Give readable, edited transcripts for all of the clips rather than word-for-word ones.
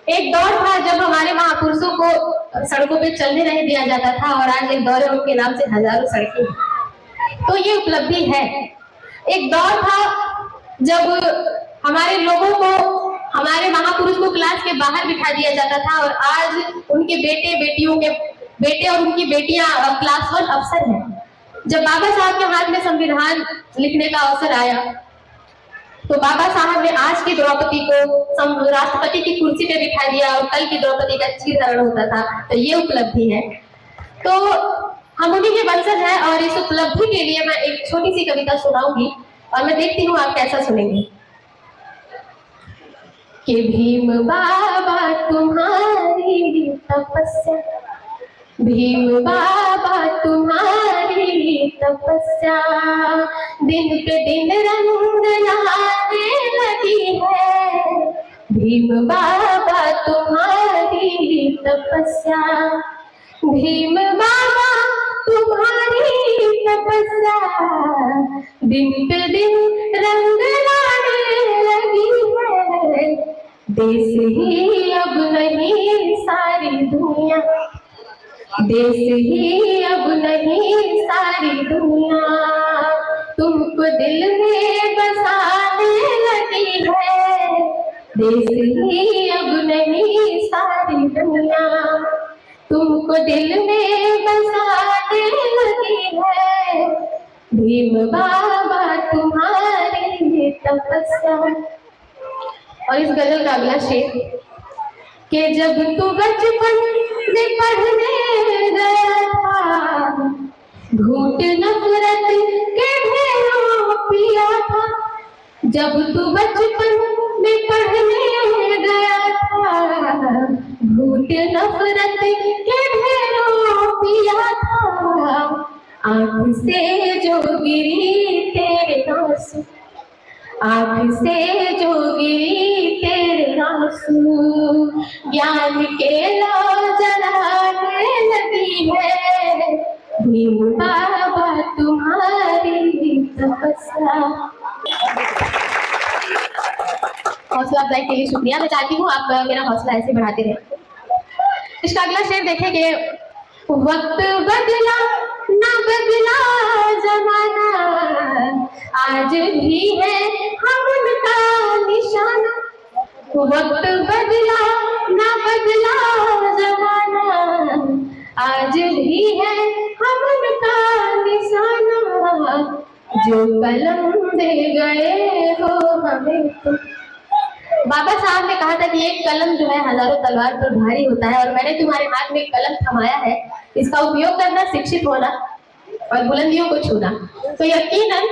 एक दौर था जब हमारे महापुरुषों को सड़कों पे चलने नहीं दिया जाता था और आज एक दौर है उनके नाम से हजारों सड़कें, तो ये उपलब्धि है। एक दौर था जब हमारे लोगों को, हमारे महापुरुष को क्लास के बाहर बिठा दिया जाता था और आज उनके बेटे और उनकी बेटियां क्लास 1 अफसर हैं। जब बाबा साहब के हाथ में संविधान लिखने का अवसर आया तो बाबा साहब ने आज की द्रौपदी को राष्ट्रपति की कुर्सी पे बिठा दिया और कल की द्रौपदी का चीरहरण होता था, तो ये उपलब्धि है। तो हम उन्हीं के वंशज हैं और इस उपलब्धि के लिए मैं एक छोटी सी कविता सुनाऊंगी और मैं देखती हूँ आप कैसा सुनेंगे। कि भीम बाबा तुम्हारी तपस्या, भीम बाबा तुम्हारी तपस्या दिन पे दिन रंग लाने लगी है। भीम बाबा तुम्हारी तपस्या, भीम बाबा तुम्हारी तपस्या दिन पे दिन रंग लाने लगी है। देश ही अब नहीं सारी दुनिया, देश ही अब नहीं सारी दुनिया तुमको दिल में बसाने लगी है। देश ही अब नहीं सारी दुनिया तुमको दिल में बसाने लगी है। भीम बाबा तुम्हारी तपस्या। और इस गजल का अगला शेर कि जब तू बचपन में पढ़ने गया था, घूंट नफरत के ढेरों पिया था। जब तू बचपन में पढ़ने गया था, घूंट नफरत के ढेरों पिया था। आँख से जो गिरी तेरे आंसू, आँख से जो गिरी तेरे आंसू ज्ञान के लौ जलाने लगी है। भीम बाबा तुम्हारी तपस्या। हौसला अफजाई के लिए शुक्रिया। मैं चाहती हूँ आप मेरा हौसला ऐसे बढ़ाते रहे। इसका अगला शेर देखेंगे। वक्त बदला न बदला जमाना, आज भी है हम उनका निशाना। वक्त बदला न बदला जमाना, आज भी है हम उनका निशाना। जो कलम दे गए हो हमें तो। बाबा साहब ने कहा था कि एक कलम जो है हजारों तलवार पर भारी होता है और मैंने तुम्हारे हाथ में कलम थमाया है, इसका उपयोग करना, शिक्षित होना और बुलंदियों को छूना। तो यकीनन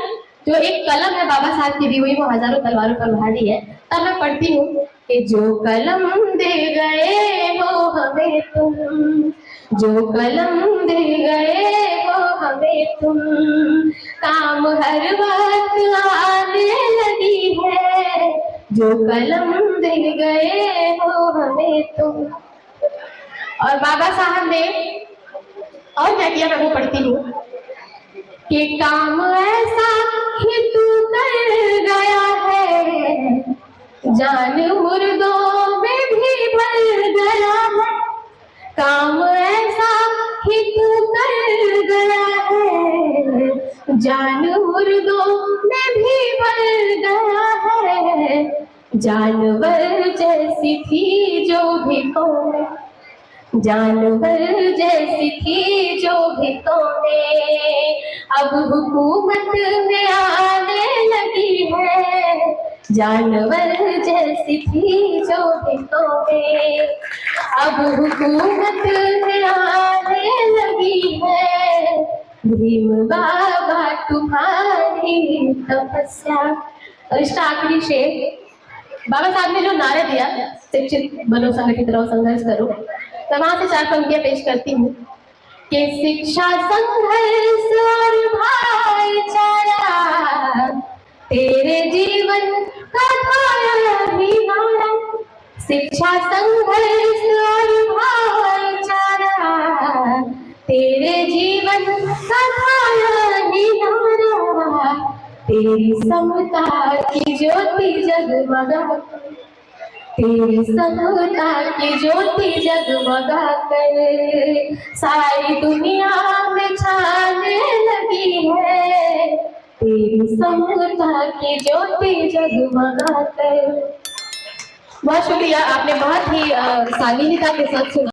जो एक कलम है बाबा साहब की दी हुई वो हजारों तलवारों पर भारी है। तब मैं पढ़ती हूँ कि जो कलम दे गए हो हमें तुम, जो कलम दे गए हो हमें तुम, काम हर वक्त आने लगी है। जो कलम दे गए हो हमें तुम। और बाबा साहब ने और क्या किया मैं वो पढ़ती हूँ कि काम ऐसा ही तू कर गया है, जान मुर्दों में भी भर गया है। काम ऐसा ही तू कर गया है, जान मुर्दों में भी भर गया है। जानवर जैसी थी जो भी कौन, जानवर जैसी थी जो भी कौने, अब हुकूमत में आने लगी है। जानवर जैसी थी जो भी कौने, अब हुकूमत में आने लगी है। भीम बाबा तुम्हारी तपस्या। और इसका आखिरी शेर, बाबा साहब ने जो नारा दिया, शिक्षित बनो, संगठित रहो, संघर्ष करो, तो वहां से 4 पंक्तियां पेश करती हूँ कि शिक्षा, संघर्ष और भाईचारा तेरे जीवन का था ही नारा। शिक्षा, संघर्ष और भाईचारा तेरे जीवन का था ही नारा। तेरी समता की ज्योति जगमगा, तेरी समता की ज्योति जगमगा कर सारी दुनिया में छाने लगी है। तेरी समता की ज्योति जगमगा कर। बहुत शुक्रिया, आपने बहुत ही शालीनता के साथ सुना।